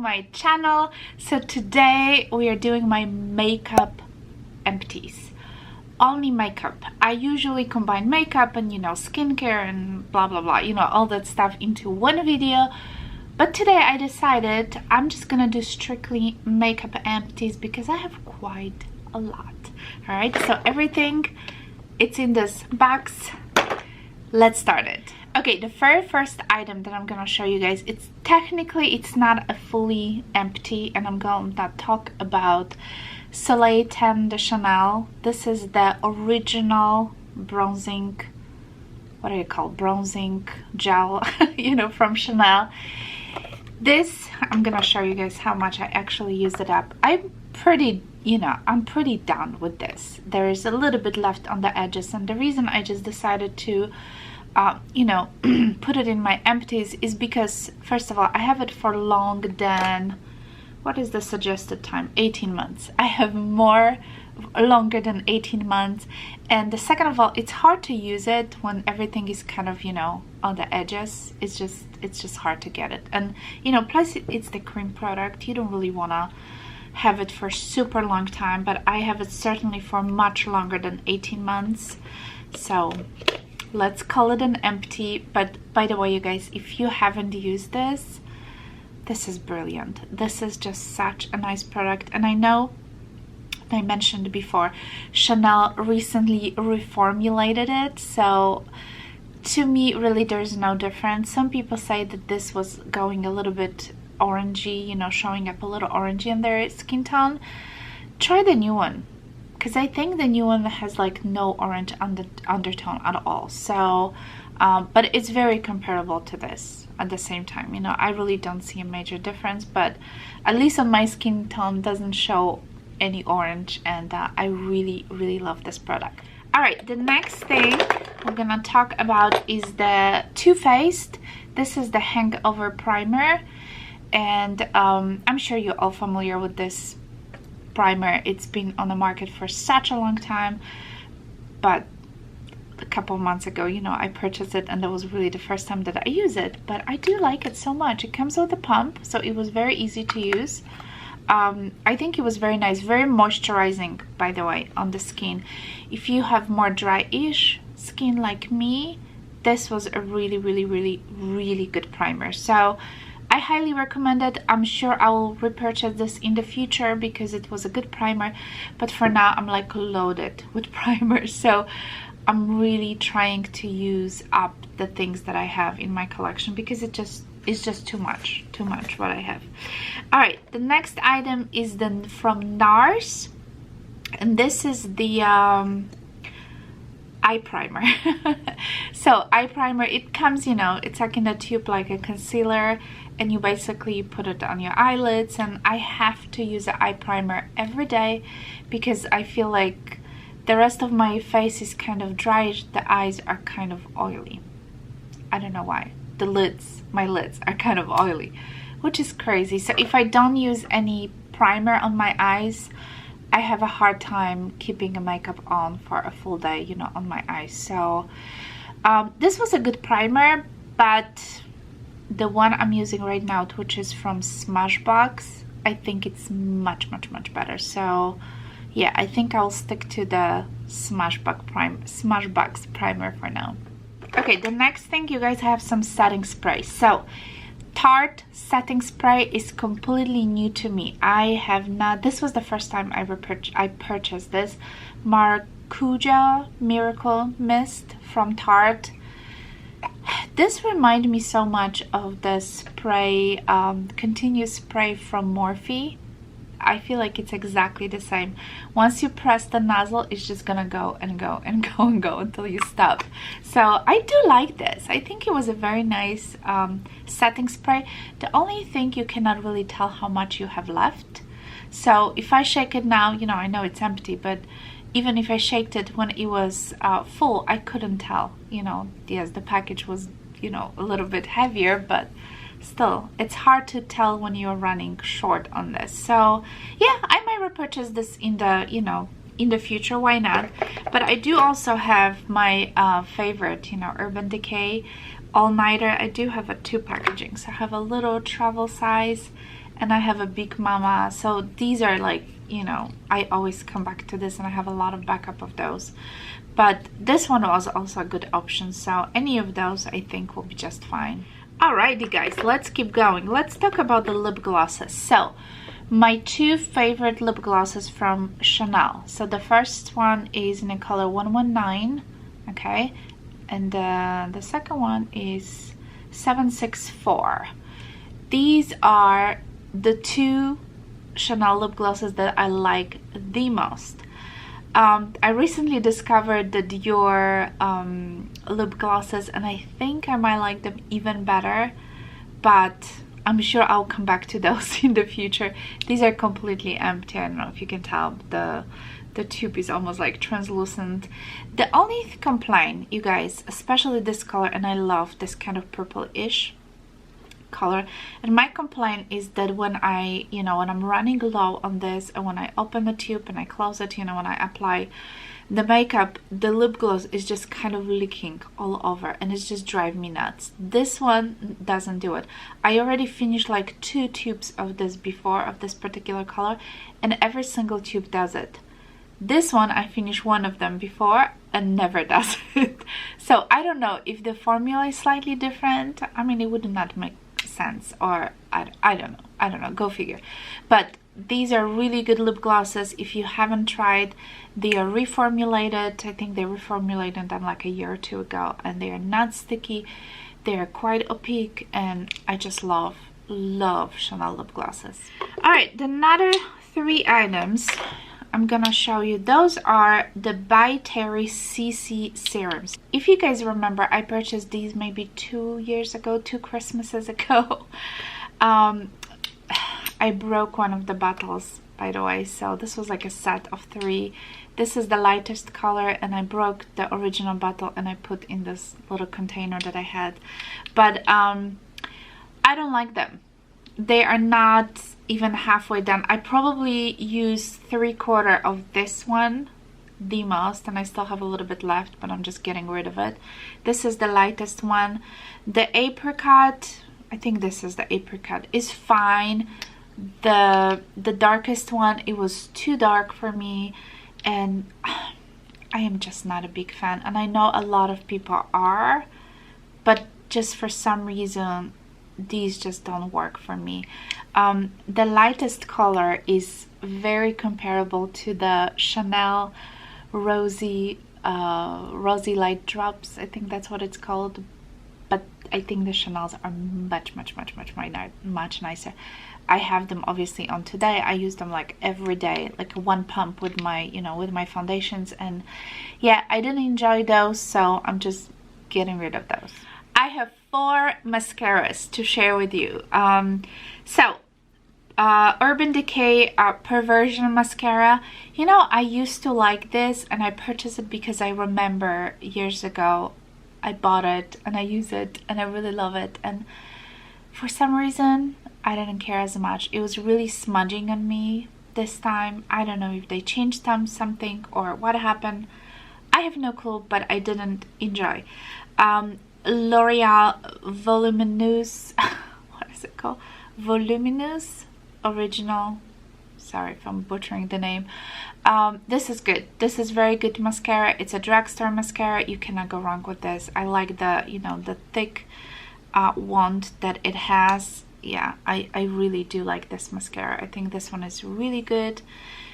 my channel. So today we are doing my makeup empties. Only makeup. I usually combine makeup and skincare and blah blah blah, all that stuff into one video. But today I decided I'm just gonna do strictly makeup empties because I have quite a lot. Alright, so everything, it's in this box. Let's start it. Okay, the very first item that I'm gonna show you guys, it's not a fully empty, and I'm gonna talk about Soleil Tan de Chanel. This is the original bronzing, what do you call bronzing gel, from Chanel. This, I'm gonna show you guys how much I actually used it up. I'm pretty done with this. There is a little bit left on the edges, and the reason I just decided to put it in my empties is because, first of all, I have it for longer than, what is the suggested time? 18 months. I have longer than 18 months. And the second of all, it's hard to use it when everything is kind of, on the edges. It's just hard to get it. And, plus it's the cream product. You don't really want to have it for super long time, but I have it certainly for much longer than 18 months. So let's call it an empty. But by the way, you guys, if you haven't used this, this is brilliant. This is just such a nice product. And I know I mentioned before, Chanel recently reformulated it, so to me really there's no difference. Some people say that this was going a little bit orangey, showing up a little orangey in their skin tone. Try the new one, because I think the new one has like no orange undertone at all. So but it's very comparable to this at the same time. I really don't see a major difference, but at least on my skin tone doesn't show any orange, and I really love this product. All right, the next thing we're gonna talk about is the Too Faced. This is the Hangover Primer, and I'm sure you're all familiar with this primer. It's been on the market for such a long time, but a couple of months ago, I purchased it, and that was really the first time that I use it. But I do like it so much. It comes with a pump, so it was very easy to use. I think it was very nice, very moisturizing, by the way, on the skin. If you have more dry-ish skin like me, this was a really good primer. So I highly recommend it. I'm sure I will repurchase this in the future because it was a good primer, but for now I'm like loaded with primers, so I'm really trying to use up the things that I have in my collection because it's just too much what I have. All right, the next item is from NARS, and this is the eye primer. So eye primer, it comes, it's like in a tube like a concealer, and you basically put it on your eyelids. And I have to use an eye primer every day because I feel like the rest of my face is kind of dry. The eyes are kind of oily. I don't know why. My lids are kind of oily, which is crazy. So if I don't use any primer on my eyes, I have a hard time keeping a makeup on for a full day, on my eyes. So this was a good primer, but the one I'm using right now, which is from Smashbox, I think it's much better. So yeah, I think I'll stick to the Smashbox primer for now. Okay, the next thing, you guys, I have some setting spray. So Tarte setting spray is completely new to me. I have not, this was the first time I purchased this Maracuja Miracle Mist from Tarte. This reminds me so much of the spray, continuous spray from Morphe. I feel like it's exactly the same. Once you press the nozzle, it's just gonna go and go and go and go until you stop. So I do like this. I think it was a very nice setting spray. The only thing, you cannot really tell how much you have left. So if I shake it now, I know it's empty, but even if I shaked it when it was full, I couldn't tell. Yes, the package was, a little bit heavier, but still, it's hard to tell when you're running short on this. So yeah, I might repurchase this in the future, why not? But I do also have my favorite, Urban Decay All Nighter. I do have 2 packaging, so I have a little travel size and I have a Big Mama, so these are like, you know, I always come back to this, and I have a lot of backup of those. But this one was also a good option, so any of those I think will be just fine. Alrighty guys, let's keep going. Let's talk about the lip glosses. So my two favorite lip glosses from Chanel. So the first one is in the color 119, okay, and the second one is 764. These are the two Chanel lip glosses that I like the most. I recently discovered the Dior lip glosses, and I think I might like them even better, but I'm sure I'll come back to those in the future. These are completely empty. I don't know if you can tell, the tube is almost like translucent. The only complaint, you guys, especially this color, and I love this kind of purple-ish color, and my complaint is that when I, you know, when I'm running low on this, and when I open the tube and I close it, you know, when I apply the makeup, the lip gloss is just kind of leaking all over, and it's just driving me nuts. This one doesn't do it. I already finished like 2 tubes of this before, of this particular color, and every single tube does it. This one, I finished 1 of them before and never does it. So I don't know if the formula is slightly different. I mean, it would not make sense, or I don't know, go figure. But these are really good lip glosses. If you haven't tried, they are reformulated. I think they reformulated them like a year or 2 ago, and they are not sticky, they are quite opaque, and I just love Chanel lip glosses. All right, the another 3 items I'm gonna show you, those are the By Terry CC serums. If you guys remember, I purchased these maybe 2 years ago, 2 Christmases ago. I broke one of the bottles, by the way, so this was like a set of 3. This is the lightest color, and I broke the original bottle and I put in this little container that I had. But I don't like them. They are not even halfway done. I probably used 3/4 of this one the most, and I still have a little bit left, but I'm just getting rid of it. This is the lightest one. The apricot, I think this is the apricot, is fine. The darkest one, it was too dark for me, and I am just not a big fan, and I know a lot of people are, but just for some reason these just don't work for me. The lightest color is very comparable to the Chanel Rosy Light Drops. I think that's what it's called, but I think the Chanel's are much nicer. I have them obviously on today. I use them like every day, like 1 pump with my, you know, with my foundations, and yeah, I didn't enjoy those, so I'm just getting rid of those. I have 4 mascaras to share with you. Urban Decay Perversion Mascara. You know, I used to like this, and I purchased it because I remember years ago I bought it and I use it and I really love it, and for some reason I didn't care as much. It was really smudging on me this time. I don't know if they changed something or what happened. I have no clue, but I didn't enjoy. L'Oreal Voluminous, what is it called? Voluminous Original. Sorry if I'm butchering the name. This is good. This is very good mascara. It's a drugstore mascara. You cannot go wrong with this. I like the, you know, the thick wand that it has. Yeah, I really do like this mascara. I think this one is really good.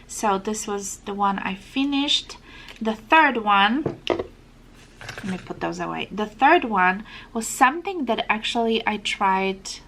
So this was the one I finished. The third one, let me put those away. The third one was something that actually I tried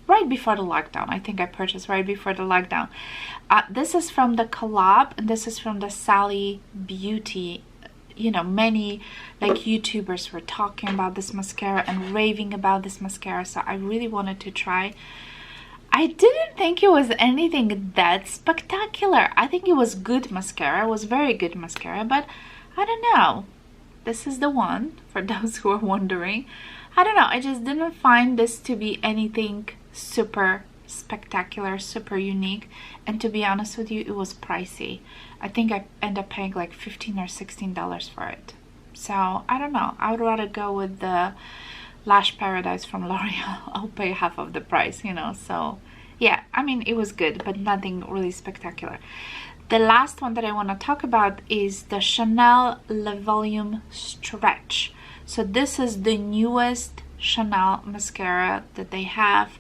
right before the lockdown. I think I purchased right before the lockdown. This is from the collab, and this is from the Sally Beauty. You know, many like YouTubers were talking about this mascara and raving about this mascara, so I really wanted to try. I didn't think it was anything that spectacular. I think it was good mascara. It was very good mascara, but I don't know. This is the one, for those who are wondering. I don't know, I just didn't find this to be anything super spectacular, super unique, and to be honest with you, it was pricey. I think I ended up paying like $15 or $16 for it. So I don't know, I would rather go with the Lash Paradise from L'Oreal. I'll pay half of the price, you know, so yeah, I mean, it was good, but nothing really spectacular. The last one that I want to talk about is the Chanel Le Volume Stretch. So this is the newest Chanel mascara that they have,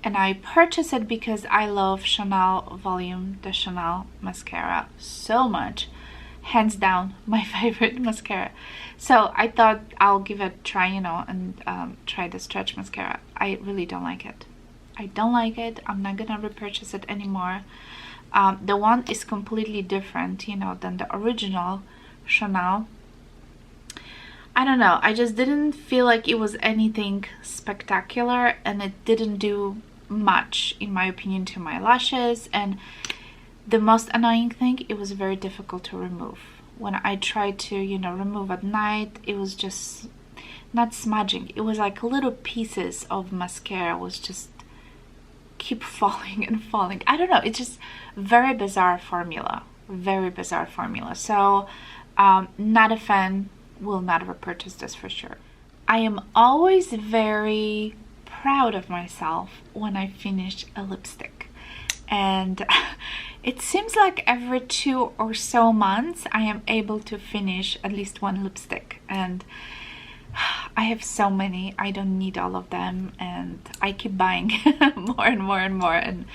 and I purchased it because I love Chanel Volume, the Chanel mascara, so much. Hands down my favorite mascara. So I thought I'll give it a try, you know, and try the stretch mascara. I really don't like it. I don't like it. I'm not gonna repurchase it anymore. The one is completely different, you know, than the original Chanel. I don't know, I just didn't feel like it was anything spectacular, and it didn't do much, in my opinion, to my lashes. And the most annoying thing, it was very difficult to remove. When I tried to, you know, remove at night, it was just not smudging. It was like little pieces of mascara was just keep falling and falling. I don't know, it's just very bizarre formula. Very bizarre formula. So not a fan, will not repurchase this for sure. I am always very proud of myself when I finish a lipstick, and it seems like every 2 or so months I am able to finish at least one lipstick, and I have so many, I don't need all of them, and I keep buying more and more and more. And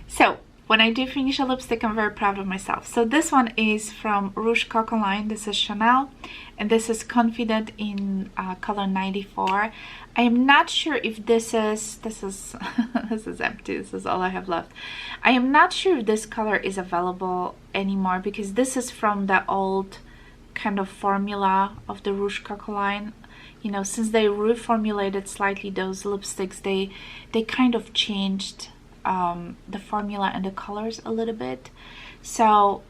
so when I do finish a lipstick, I'm very proud of myself. So this one is from Rouge Coco line. This is Chanel, and this is Confident in color 94. I am not sure if this is this is empty. This is all I have left. I am not sure if this color is available anymore, because this is from the old kind of formula of the Rouge Coco line. You know, since they reformulated slightly those lipsticks, they kind of changed the formula and the colors a little bit. So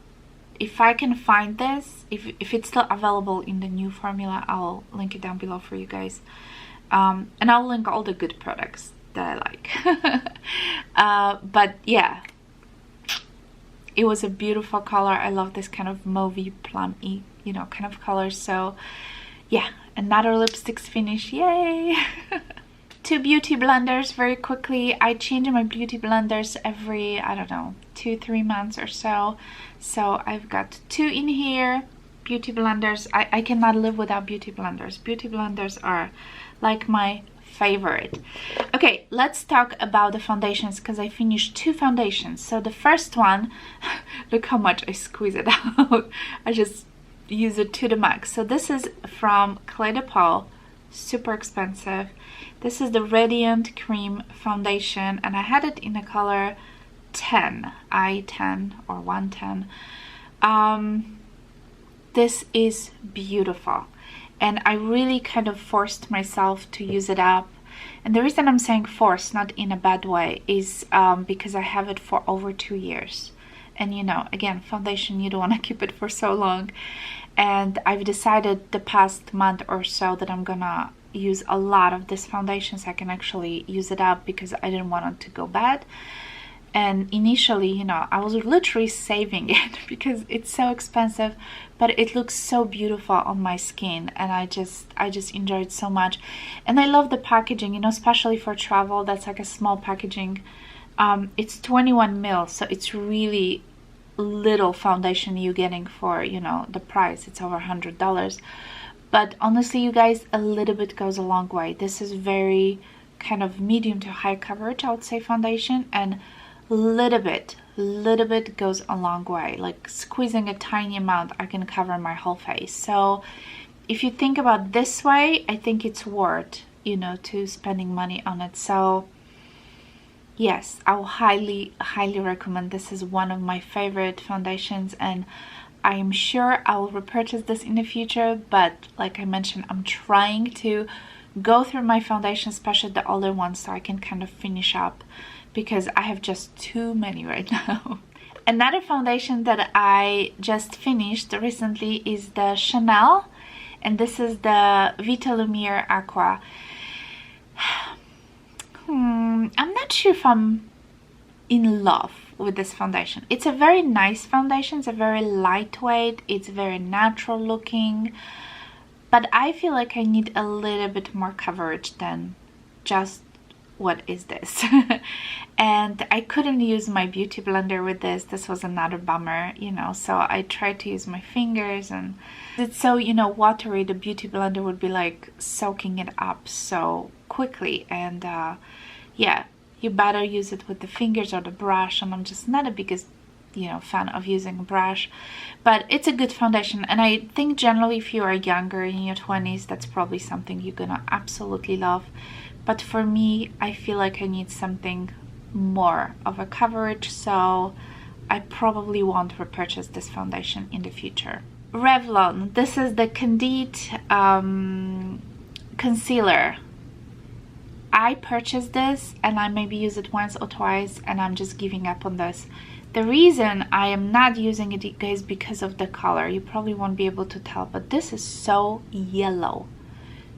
if I can find this, if it's still available in the new formula, I'll link it down below for you guys. And I'll link all the good products that I like. But yeah, it was a beautiful color. I love this kind of mauvey, plum-y, you know, kind of color. So yeah, another lipsticks finish, yay! 2 beauty blenders very quickly. I change my beauty blenders every, I don't know, 2-3 months or so. So I've got 2 in here. Beauty blenders, I cannot live without beauty blenders. Beauty blenders are like my favorite. Okay, let's talk about the foundations, because I finished 2 foundations. So the first one, look how much I squeeze it out. I just use it to the max. So this is from Clé de Peau, super expensive. This is the Radiant Cream Foundation, and I had it in the color 10, I-10 or 110. This is beautiful, and I really kind of forced myself to use it up. And the reason I'm saying forced, not in a bad way, is because I have it for over 2 years. And you know, again, foundation, you don't want to keep it for so long. And I've decided the past month or so that I'm gonna use a lot of this foundation so I can actually use it up, because I didn't want it to go bad. And initially, you know, I was literally saving it because it's so expensive, but it looks so beautiful on my skin, and I just enjoy it so much. And I love the packaging, you know, especially for travel. That's like a small packaging. It's 21 ml, so it's really little foundation you're getting for, you know, the price. It's over $100. But honestly, you guys, a little bit goes a long way. This is very kind of medium to high coverage, I would say, foundation, and little bit goes a long way. Like squeezing a tiny amount, I can cover my whole face. So if you think about this way, I think it's worth, you know, to spending money on it. So yes, I will highly recommend. This is one of my favorite foundations, and I am sure I will repurchase this in the future. But like I mentioned, I'm trying to go through my foundation, especially the older ones, so I can kind of finish up, because I have just too many right now. Another foundation that I just finished recently is the Chanel, and this is the Vita Lumiere Aqua. I'm not sure if I'm in love with this foundation. It's a very nice foundation. It's a very lightweight. It's very natural looking. But I feel like I need a little bit more coverage than just what is this? And I couldn't use my beauty blender with this. This was another bummer, you know, so I tried to use my fingers, and it's so, you know, watery. The beauty blender would be like soaking it up so quickly, and yeah, you better use it with the fingers or the brush, and I'm just not the biggest, you know, fan of using a brush. But it's a good foundation, and I think generally if you are younger, in your 20s, that's probably something you're gonna absolutely love. But for me, I feel like I need something more of a coverage, so I probably won't repurchase this foundation in the future. Revlon, this is the Candide concealer. I purchased this and I maybe use it once or twice, and I'm just giving up on this. The reason I am not using it, guys, because of the color. You probably won't be able to tell, but this is so yellow.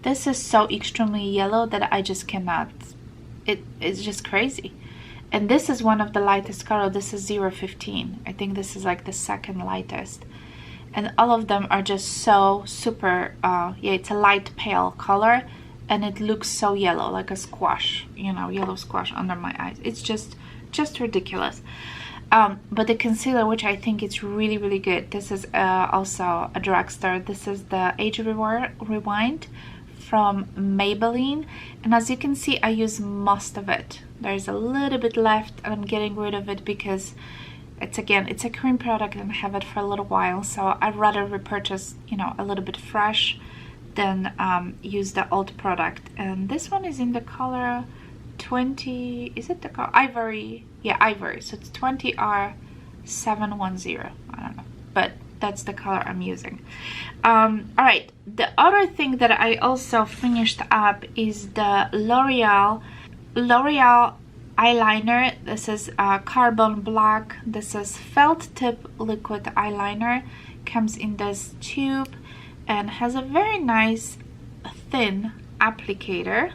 This is so extremely yellow that I just cannot. It's just crazy. And this is one of the lightest color. This is 015. I think this is like the second lightest. And all of them are just so super, yeah, it's a light pale color. And it looks so yellow, like a squash, you know, yellow squash under my eyes. It's just ridiculous. But the concealer, which I think is really, really good. This is also a drugstore. This is the Age Rewind from Maybelline, and as you can see, I use most of it. There's a little bit left, and I'm getting rid of it because it's a cream product and I have it for a little while, so I'd rather repurchase, you know, a little bit fresh than use the old product. And this one is in the color 20, is it the color Ivory? Yeah, Ivory. So it's 20R710. I don't know, but that's the color I'm using. All right, the other thing that I also finished up is the L'Oreal eyeliner. This is carbon black. This is felt tip liquid eyeliner. Comes in this tube and has a very nice thin applicator.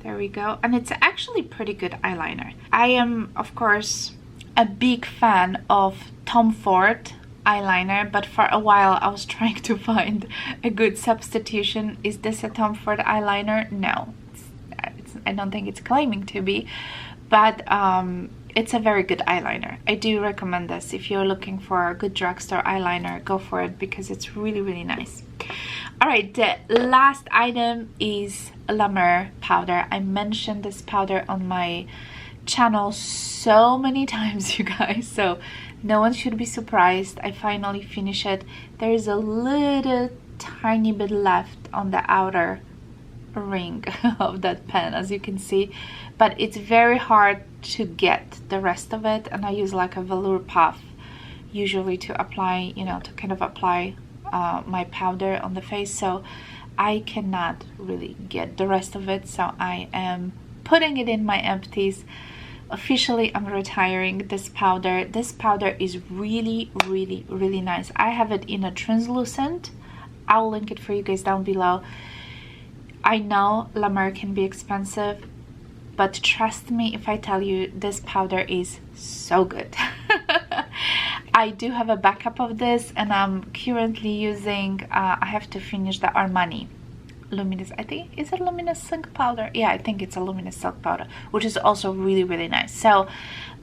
There we go. And it's actually pretty good eyeliner. I am, of course, a big fan of Tom Ford eyeliner, but for a while I was trying to find a good substitution. Is this a Tom Ford eyeliner? No, I don't think it's claiming to be, but it's a very good eyeliner. I do recommend this. If you're looking for a good drugstore eyeliner, go for it because it's really, really nice. All right, the last item is La Mer powder. I mentioned this powder on my channel so many times, you guys, so no one should be surprised. I finally finished it. There is a little tiny bit left on the outer ring of that pen, as you can see, but it's very hard to get the rest of it, and I use like a velour puff usually to apply, you know, to kind of apply my powder on the face, so I cannot really get the rest of it, so I am putting it in my Empties. Officially, I'm retiring this powder. This powder is really, really, really nice. I have it in a translucent. I'll link it for you guys down below. I know La Mer can be expensive, but trust me if I tell you this powder is so good. I do have a backup of this, and I'm currently using, I have to finish the Armani Luminous, I think, is it Luminous Silk Powder? Yeah, I think it's a Luminous Silk Powder, which is also really, really nice. So,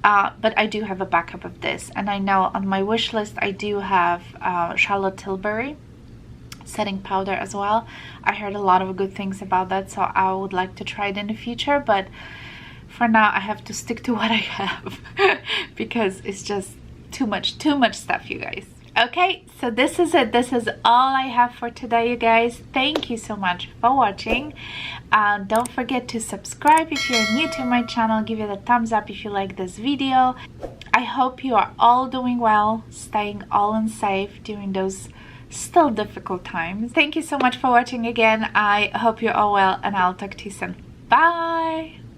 but I do have a backup of this, and I know on my wish list I do have Charlotte Tilbury setting powder as well. I heard a lot of good things about that, so I would like to try it in the future, but for now I have to stick to what I have because it's just too much stuff, you guys. Okay, so this is it. This is all I have for today, you guys. Thank you so much for watching. Don't forget to subscribe if you're new to my channel. Give it a thumbs up if you like this video. I hope you are all doing well, staying all and safe during those still difficult times. Thank you so much for watching again. I hope you're all well, and I'll talk to you soon. Bye!